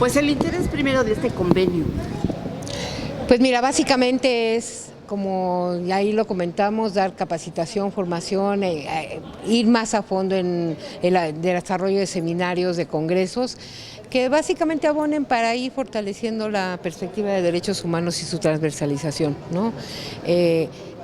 Pues el interés primero de este convenio. Pues mira, básicamente es, como ya ahí lo comentamos, dar capacitación, formación, ir más a fondo en el desarrollo de seminarios, de congresos, que básicamente abonen para ir fortaleciendo la perspectiva de derechos humanos y su transversalización, ¿no?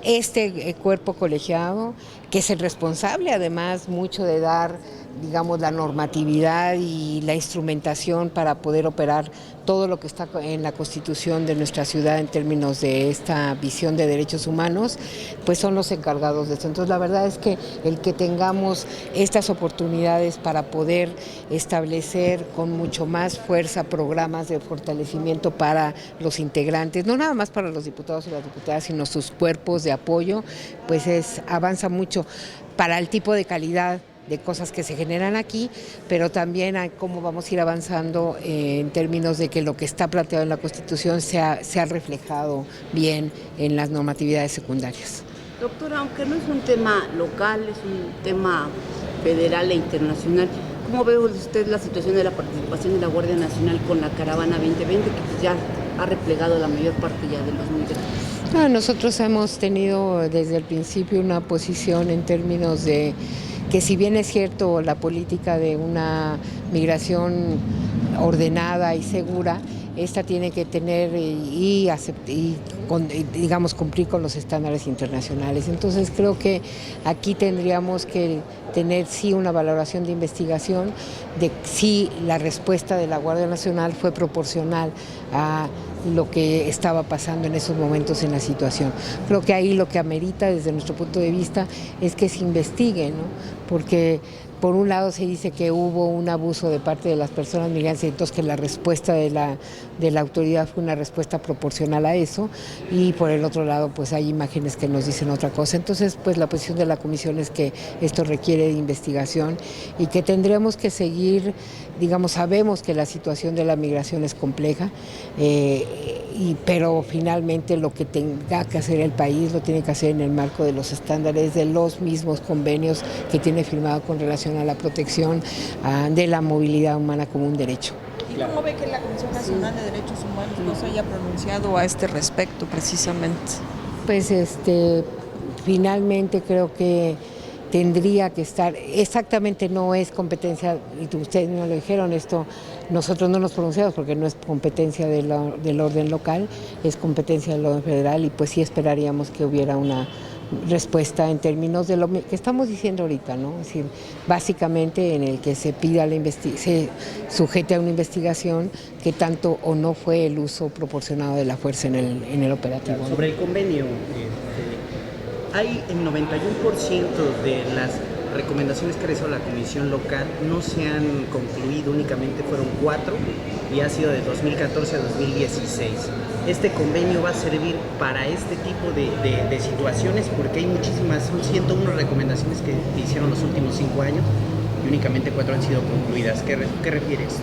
Este cuerpo colegiado, que es el responsable además mucho de dar, digamos, la normatividad y la instrumentación para poder operar todo lo que está en la Constitución de nuestra ciudad en términos de esta visión de derechos humanos, pues son los encargados de esto. Entonces la verdad es que el que tengamos estas oportunidades para poder establecer con mucho más fuerza programas de fortalecimiento para los integrantes, no nada más para los diputados y las diputadas, sino sus cuerpos de apoyo, pues avanza mucho para el tipo de calidad de cosas que se generan aquí, pero también a cómo vamos a ir avanzando en términos de que lo que está planteado en la Constitución sea reflejado bien en las normatividades secundarias. Doctora, aunque no es un tema local, es un tema federal e internacional, ¿cómo ve usted la situación de la participación de la Guardia Nacional con la Caravana 2020, que pues ya ha replegado la mayor parte ya de los migrantes? Nosotros hemos tenido desde el principio una posición en términos de que, si bien es cierto la política de una migración ordenada y segura, esta tiene que tener digamos, cumplir con los estándares internacionales. Entonces creo que aquí tendríamos que tener sí una valoración de investigación de si la respuesta de la Guardia Nacional fue proporcional a lo que estaba pasando en esos momentos en la situación. Creo que ahí lo que amerita desde nuestro punto de vista es que se investigue, ¿no? Porque por un lado se dice que hubo un abuso de parte de las personas migrantes, entonces que la respuesta de la autoridad fue una respuesta proporcional a eso, y por el otro lado pues hay imágenes que nos dicen otra cosa. Entonces pues la posición de la comisión es que esto requiere de investigación y que tendremos que seguir, digamos, sabemos que la situación de la migración es compleja, pero finalmente lo que tenga que hacer el país lo tiene que hacer en el marco de los estándares de los mismos convenios que tiene firmado con relación a la protección de la movilidad humana como un derecho. ¿Y cómo ve que la Comisión Nacional de Derechos Humanos no se haya pronunciado a este respecto precisamente? Pues finalmente creo que tendría que estar, exactamente no es competencia, y ustedes no lo dijeron, esto nosotros no nos pronunciamos porque no es competencia del orden local, es competencia del orden federal, y pues sí esperaríamos que hubiera una respuesta en términos de lo que estamos diciendo ahorita, ¿no? Es decir, básicamente en el que se pida se sujete a una investigación que tanto o no fue el uso proporcionado de la fuerza en el operativo, ¿no? Sobre el convenio, hay el 91% de las recomendaciones que ha realizado la Comisión Local no se han concluido, únicamente fueron 4 y ha sido de 2014 a 2016. Este convenio va a servir para este tipo de situaciones porque hay muchísimas, son 101 recomendaciones que hicieron los últimos 5 años y únicamente 4 han sido concluidas. ¿Qué refiere esto?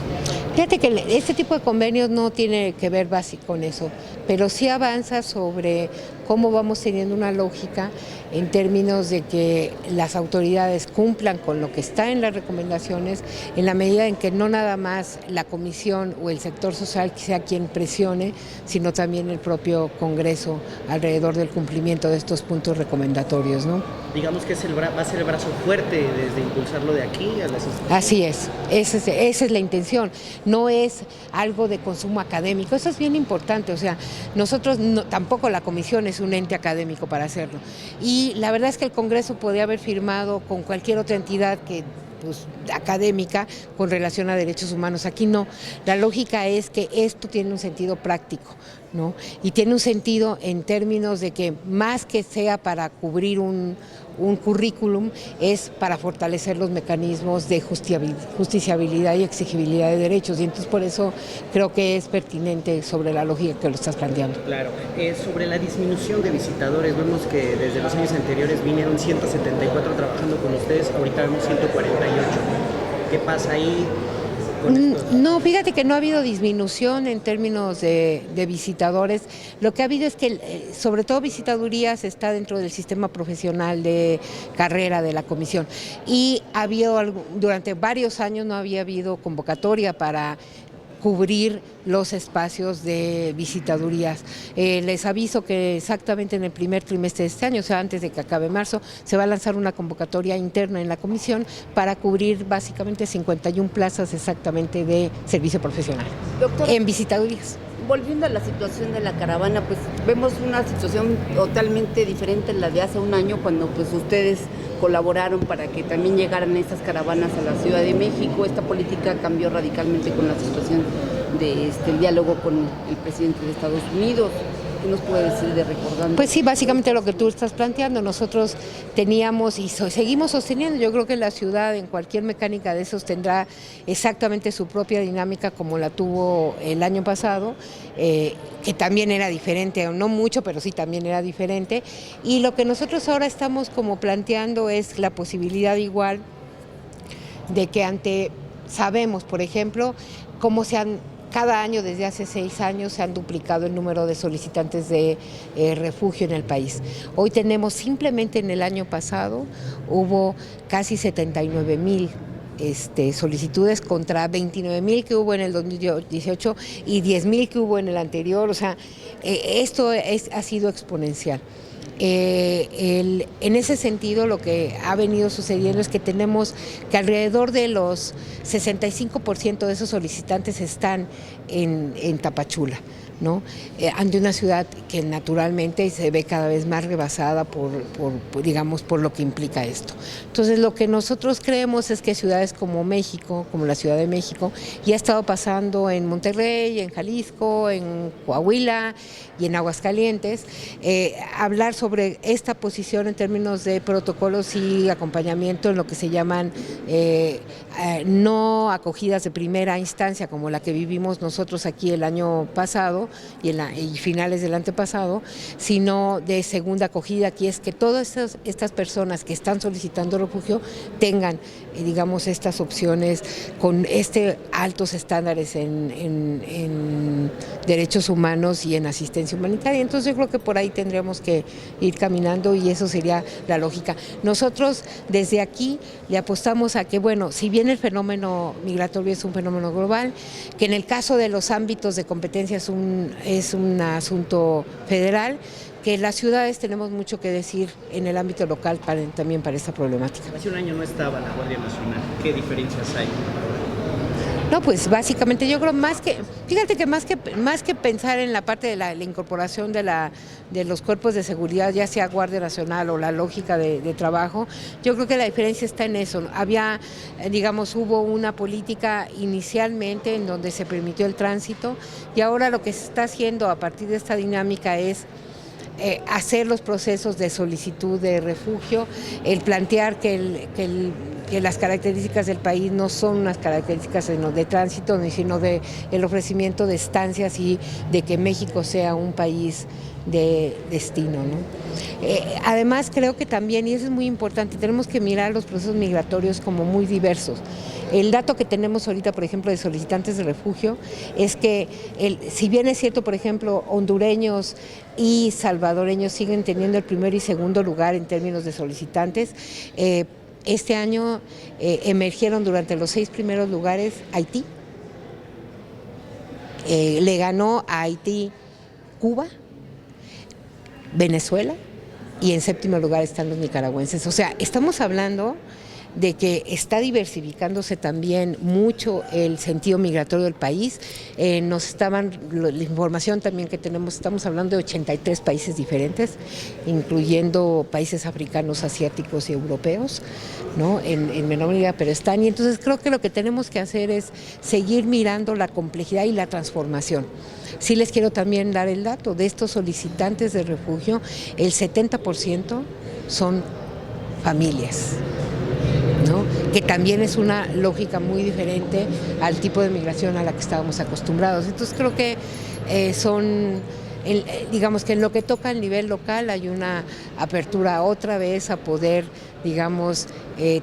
Fíjate que este tipo de convenios no tiene que ver básico con eso, pero sí avanza sobre cómo vamos teniendo una lógica en términos de que las autoridades cumplan con lo que está en las recomendaciones, en la medida en que no nada más la comisión o el sector social sea quien presione, sino también el propio Congreso alrededor del cumplimiento de estos puntos recomendatorios, ¿no? Digamos que va a ser el brazo fuerte desde impulsarlo de aquí a las instituciones. Así es, esa es la intención, no es algo de consumo académico, eso es bien importante, o sea, nosotros tampoco la comisión es un ente académico para hacerlo, y la verdad es que el Congreso podría haber firmado con cualquier otra entidad académica con relación a derechos humanos. Aquí no, la lógica es que esto tiene un sentido práctico, ¿no? Y tiene un sentido en términos de que más que sea para cubrir un currículum, es para fortalecer los mecanismos de justiciabilidad y exigibilidad de derechos, y entonces por eso creo que es pertinente sobre la lógica que lo estás planteando. Claro, sobre la disminución de visitadores, vemos que desde los años anteriores vinieron 174 trabajando con ustedes, ahorita vemos 148. ¿Qué pasa ahí? No, fíjate que no ha habido disminución en términos de visitadores. Lo que ha habido es que, sobre todo visitadurías, está dentro del sistema profesional de carrera de la comisión. Y durante varios años no había habido convocatoria para cubrir los espacios de visitadurías. Les aviso que exactamente en el primer trimestre de este año, o sea, antes de que acabe marzo, se va a lanzar una convocatoria interna en la comisión para cubrir básicamente 51 plazas exactamente de servicio profesional. Doctora, en visitadurías. volviendo a la situación de la caravana, pues vemos una situación totalmente diferente a la de hace un año, cuando pues ustedes colaboraron para que también llegaran estas caravanas a la Ciudad de México. Esta política cambió radicalmente con la situación de el diálogo con el presidente de Estados Unidos. ¿Qué nos puede decir de recordando? Pues sí, básicamente lo que tú estás planteando. Nosotros teníamos y seguimos sosteniendo, yo creo que la ciudad en cualquier mecánica de esos tendrá exactamente su propia dinámica como la tuvo el año pasado, que también era diferente, no mucho, pero sí también era diferente. Y lo que nosotros ahora estamos como planteando es la posibilidad igual de que sabemos, por ejemplo, cómo cada año desde hace 6 años se han duplicado el número de solicitantes de refugio en el país. Hoy tenemos, simplemente en el año pasado, hubo casi 79,000 solicitudes contra 29,000 que hubo en el 2018 y 10,000 que hubo en el anterior. O sea, esto ha sido exponencial. En ese sentido, lo que ha venido sucediendo es que tenemos que alrededor de los 65% de esos solicitantes están en Tapachula, ¿no? Ante una ciudad que naturalmente se ve cada vez más rebasada por lo que implica esto. Entonces, lo que nosotros creemos es que ciudades como México, como la Ciudad de México, y ha estado pasando en Monterrey, en Jalisco, en Coahuila y en Aguascalientes, hablar sobre esta posición en términos de protocolos y acompañamiento en lo que se llaman no acogidas de primera instancia, como la que vivimos nosotros aquí el año pasado y finales del antepasado, sino de segunda acogida, que es que todas estas personas que están solicitando refugio tengan, digamos, estas opciones con altos estándares en derechos humanos y en asistencia humanitaria. Entonces yo creo que por ahí tendríamos que ir caminando y eso sería la lógica. Nosotros desde aquí le apostamos a que, bueno, si bien el fenómeno migratorio es un fenómeno global, que en el caso de los ámbitos de competencia es un asunto federal, que las ciudades tenemos mucho que decir en el ámbito local también para esta problemática. Hace un año no estaba la Guardia Nacional. ¿Qué diferencias hay? No, pues básicamente yo creo fíjate que más que pensar en la parte de la incorporación de los cuerpos de seguridad, ya sea Guardia Nacional o la lógica de trabajo, yo creo que la diferencia está en eso. Hubo una política inicialmente en donde se permitió el tránsito y ahora lo que se está haciendo a partir de esta dinámica es hacer los procesos de solicitud de refugio, el plantear que las características del país no son unas características de tránsito, sino de el ofrecimiento de estancias y de que México sea un país de destino, ¿no? Además creo que también, y eso es muy importante, tenemos que mirar los procesos migratorios como muy diversos. El dato que tenemos ahorita, por ejemplo, de solicitantes de refugio es que, si bien es cierto, por ejemplo, hondureños y salvadoreños siguen teniendo el primer y segundo lugar en términos de solicitantes, este año emergieron durante los 6 primeros lugares Haití, le ganó a Haití Cuba, Venezuela y en 7º lugar están los nicaragüenses. O sea, estamos hablando de que está diversificándose también mucho el sentido migratorio del país. La información también que tenemos, estamos hablando de 83 países diferentes, incluyendo países africanos, asiáticos y europeos, ¿no? En menor medida, pero están. Y entonces creo que lo que tenemos que hacer es seguir mirando la complejidad y la transformación. Sí les quiero también dar el dato de estos solicitantes de refugio, el 70% son familias, ¿no? Que también es una lógica muy diferente al tipo de migración a la que estábamos acostumbrados. Entonces creo que digamos que en lo que toca al nivel local hay una apertura otra vez a poder, digamos,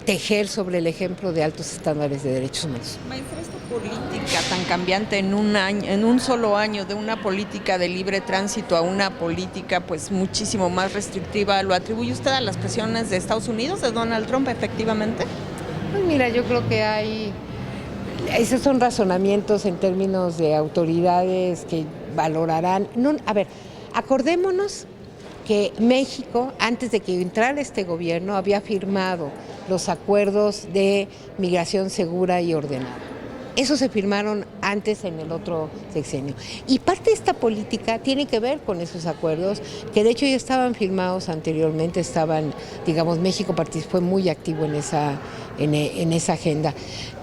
tejer sobre el ejemplo de altos estándares de derechos humanos. Maestra, esta política tan cambiante en un solo año, de una política de libre tránsito a una política pues muchísimo más restrictiva, ¿lo atribuye usted a las presiones de Estados Unidos, de Donald Trump, efectivamente? Pues mira, yo creo que hay esos son razonamientos en términos de autoridades que valorarán. No, a ver, acordémonos que México, antes de que entrara este gobierno, había firmado los acuerdos de migración segura y ordenada. Esos se firmaron antes en el otro sexenio. Y parte de esta política tiene que ver con esos acuerdos, que de hecho ya estaban firmados anteriormente, México fue muy activo en esa agenda.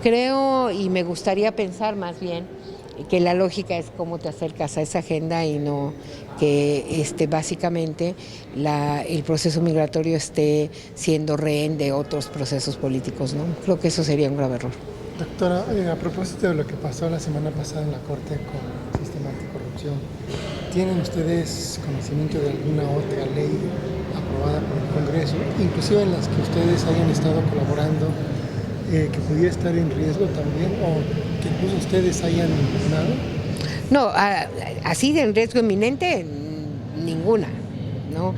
Creo, y me gustaría pensar más bien, que la lógica es cómo te acercas a esa agenda y no que básicamente el proceso migratorio esté siendo rehén de otros procesos políticos, ¿no? Creo que eso sería un grave error. Doctora, a propósito de lo que pasó la semana pasada en la Corte con el sistema anticorrupción, ¿tienen ustedes conocimiento de alguna otra ley aprobada por el Congreso, inclusive en las que ustedes hayan estado colaborando, que pudiera estar en riesgo también, o que incluso ustedes hayan impugnado? No, así de en riesgo inminente, ninguna, ¿no?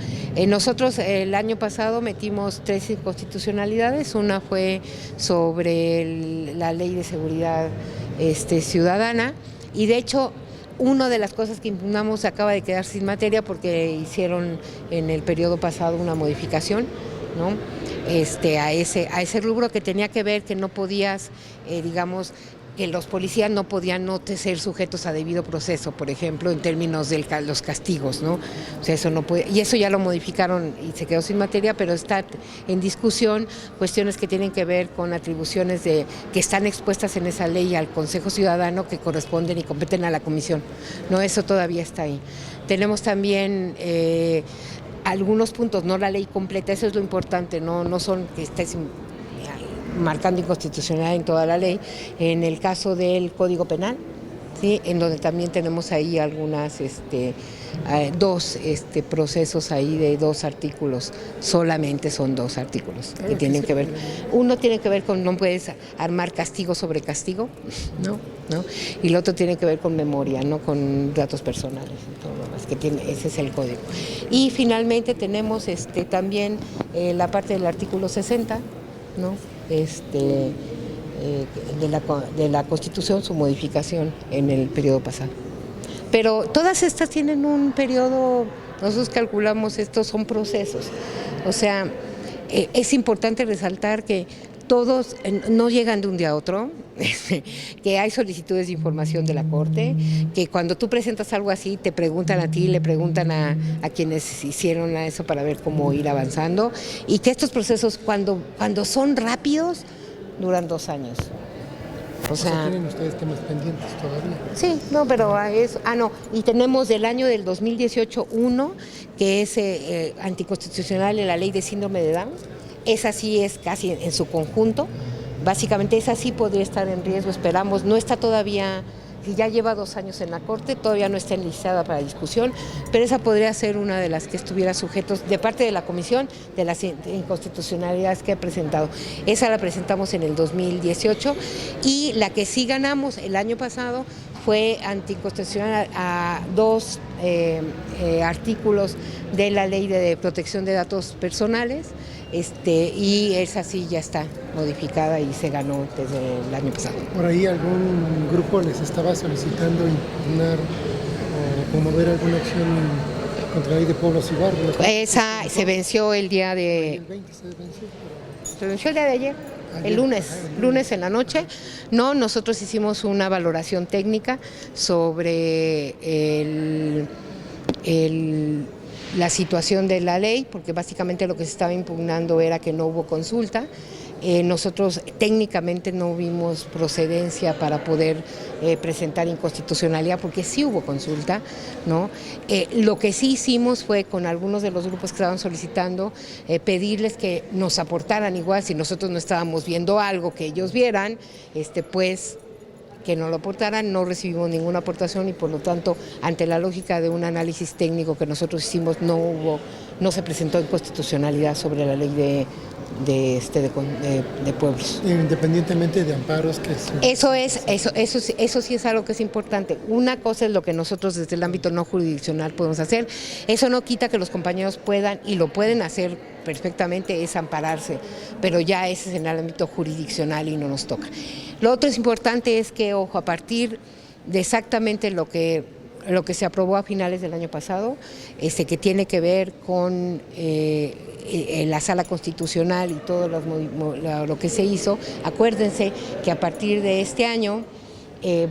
Nosotros el año pasado metimos 3 inconstitucionalidades. Una fue sobre la ley de seguridad ciudadana, y de hecho una de las cosas que impugnamos acaba de quedar sin materia porque hicieron en el periodo pasado una modificación, ¿no? A ese rubro que tenía que ver que no podías, que los policías no podían no ser sujetos a debido proceso, por ejemplo, en términos de los castigos, ¿no? O sea, eso no puede, y eso ya lo modificaron y se quedó sin materia, pero está en discusión cuestiones que tienen que ver con atribuciones que están expuestas en esa ley al Consejo Ciudadano, que corresponden y competen a la Comisión. No, eso todavía está ahí. Tenemos también algunos puntos, no la ley completa, eso es lo importante, no son que estés marcando inconstitucionalidad en toda la ley. En el caso del Código Penal, ¿sí?, en donde también tenemos ahí algunas, 2 procesos ahí de 2 artículos, solamente son 2 artículos que tienen que ver. Uno tiene que ver con no puedes armar castigo sobre castigo, ¿no? Y el otro tiene que ver con memoria, no con datos personales y todo lo demás que tiene, ese es el código. Y finalmente tenemos también la parte del artículo 60, ¿no? De la Constitución, su modificación en el periodo pasado. Pero todas estas tienen un periodo, nosotros calculamos, estos son procesos. O sea, es importante resaltar que todos no llegan de un día a otro, que hay solicitudes de información de la Corte, que cuando tú presentas algo así te preguntan a ti, le preguntan a quienes hicieron eso para ver cómo ir avanzando, y que estos procesos cuando son rápidos duran 2 años. O sea, ¿tienen ustedes temas pendientes todavía? Sí, no, pero y tenemos del año del 2018 uno, que es anticonstitucional en la ley de síndrome de Down. Esa sí es casi en su conjunto. Básicamente esa sí podría estar en riesgo, esperamos. No está todavía, si ya lleva 2 años en la Corte, todavía no está enlistada para discusión, pero esa podría ser una de las que estuviera sujetos de parte de la Comisión de las inconstitucionalidades que he presentado. Esa la presentamos en el 2018, y la que sí ganamos el año pasado fue anticonstitucional a 2 artículos de la Ley de Protección de Datos Personales, y esa sí ya está modificada y se ganó desde el año pasado. ¿Por ahí algún grupo les estaba solicitando impugnar o promover alguna acción contra la ley de pueblos y barrios? Esa se venció el día de... ¿El 20 se venció? Se venció el día de ayer. El lunes en la noche. No, nosotros hicimos una valoración técnica sobre la situación de la ley, porque básicamente lo que se estaba impugnando era que no hubo consulta. Nosotros técnicamente no vimos procedencia para poder presentar inconstitucionalidad, porque sí hubo consulta, ¿no? Lo que sí hicimos fue con algunos de los grupos que estaban solicitando pedirles que nos aportaran, igual si nosotros no estábamos viendo algo que ellos vieran, pues que no lo aportaran. No recibimos ninguna aportación y por lo tanto, ante la lógica de un análisis técnico que nosotros hicimos, no se presentó inconstitucionalidad sobre la ley de pueblos. Independientemente de amparos que eso sí es algo que es importante. Una cosa es lo que nosotros desde el ámbito no jurisdiccional podemos hacer. Eso no quita que los compañeros puedan y lo pueden hacer perfectamente es ampararse, pero ya ese es en el ámbito jurisdiccional y no nos toca. Lo otro es importante es que, ojo, a partir de exactamente lo que se aprobó a finales del año pasado, que tiene que ver con la Sala Constitucional y todo lo que se hizo, acuérdense que a partir de este año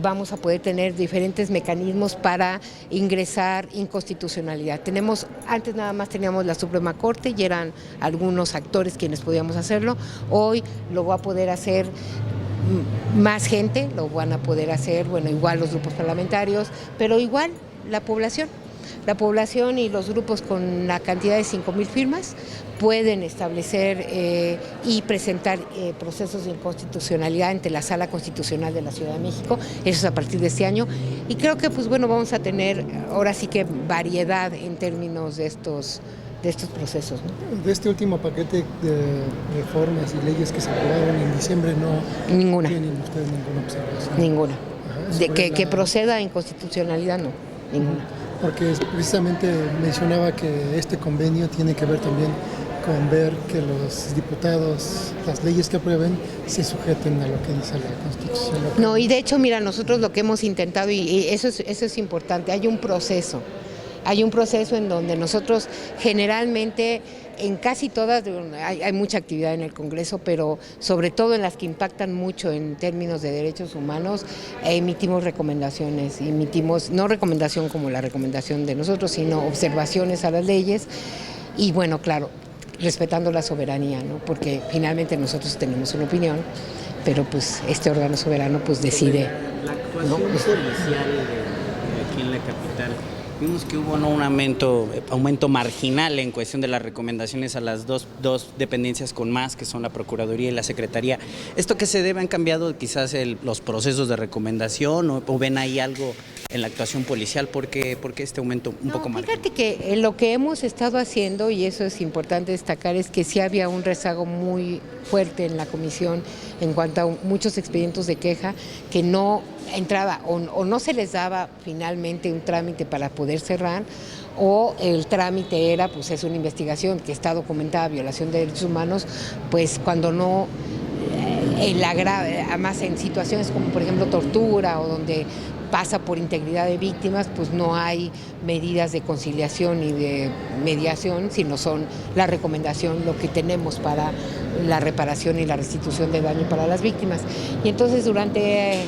vamos a poder tener diferentes mecanismos para ingresar inconstitucionalidad. Antes nada más teníamos la Suprema Corte y eran algunos actores quienes podíamos hacerlo. Hoy lo va a poder hacer más gente, lo van a poder hacer, bueno, igual los grupos parlamentarios, pero igual la población. La población y los grupos con la cantidad de 5,000 firmas pueden establecer y presentar procesos de inconstitucionalidad ante la Sala Constitucional de la Ciudad de México. Eso es a partir de este año. Y creo que, pues bueno, vamos a tener ahora sí que variedad en términos de estos procesos, ¿no? De este último paquete de reformas y leyes que se aprobaron en diciembre, no Ninguna. tienen ustedes ninguna observación. Ninguna. Ajá, Que proceda a inconstitucionalidad, no. Ninguna. Porque precisamente mencionaba que este convenio tiene que ver también con ver que los diputados, las leyes que aprueben, se sujeten a lo que dice la Constitución local. No, y de hecho, mira, nosotros lo que hemos intentado, y eso es importante, hay un proceso en donde nosotros generalmente, en casi todas, hay mucha actividad en el Congreso, pero sobre todo en las que impactan mucho en términos de derechos humanos, emitimos recomendaciones, no recomendación como la recomendación de nosotros, sino observaciones a las leyes, y bueno, claro, respetando la soberanía, ¿no? Porque finalmente nosotros tenemos una opinión, pero pues este órgano soberano pues decide. La actuación policial aquí en la capital, vimos que hubo un aumento marginal en cuestión de las recomendaciones a las dos dependencias con más, que son la Procuraduría y la Secretaría. ¿Esto qué se debe? ¿Han cambiado quizás los procesos de recomendación o ven ahí algo en la actuación policial? ¿Por qué este aumento un poco marginal? Fíjate que lo que hemos estado haciendo, y eso es importante destacar, es que sí había un rezago muy fuerte en la comisión en cuanto a muchos expedientes de queja que no entraba o no se les daba finalmente un trámite para poder cerrar, o el trámite era, pues es una investigación que está documentada, violación de derechos humanos, pues cuando no, además en situaciones como por ejemplo tortura o donde pasa por integridad de víctimas, pues no hay medidas de conciliación y de mediación, sino son la recomendación, lo que tenemos para la reparación y la restitución de daño para las víctimas. Y entonces durante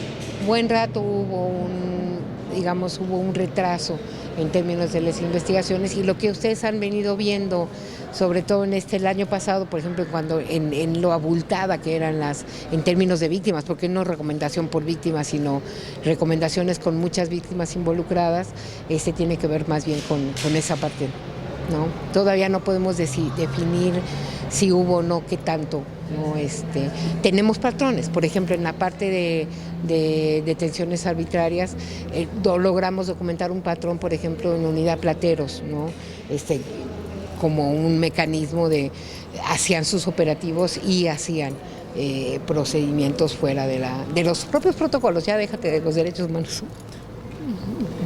buen rato hubo un retraso en términos de las investigaciones, y lo que ustedes han venido viendo, sobre todo en el año pasado, por ejemplo, cuando en lo abultada que eran en términos de víctimas, porque no recomendación por víctimas, sino recomendaciones con muchas víctimas involucradas, tiene que ver más bien con esa parte, ¿no? Todavía no podemos definir si hubo o no, qué tanto, ¿no? Tenemos patrones, por ejemplo, en la parte de detenciones arbitrarias, logramos documentar un patrón, por ejemplo, en Unidad Plateros, ¿no? Como un mecanismo hacían sus operativos y hacían procedimientos fuera de los propios protocolos, ya déjate de los derechos humanos.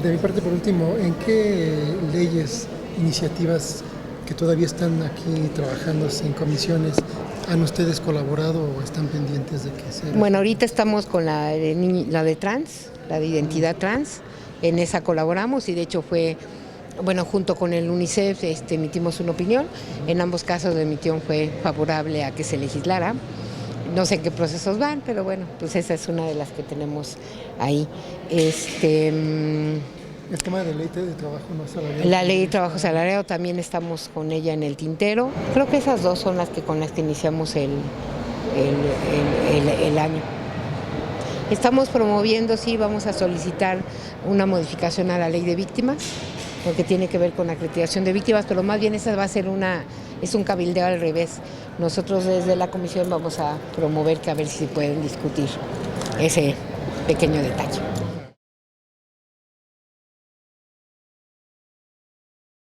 De mi parte, por último, ¿en qué leyes, iniciativas que todavía están aquí trabajándose en comisiones, han ustedes colaborado o están pendientes de que sea? Bueno, ahorita estamos con la de trans, la de identidad trans, en esa colaboramos, y de hecho junto con el UNICEF emitimos una opinión. En ambos casos la emisión fue favorable a que se legislara. No sé en qué procesos van, pero bueno, pues esa es una de las que tenemos ahí. El tema de ley de trabajo no asalariado. La ley de trabajo asalariado también estamos con ella en el tintero. Creo que esas dos son con las que iniciamos el año. Estamos promoviendo, sí, vamos a solicitar una modificación a la ley de víctimas, porque tiene que ver con la acreditación de víctimas, pero más bien esa va a ser es un cabildeo al revés. Nosotros desde la comisión vamos a promover que a ver si se pueden discutir ese pequeño detalle.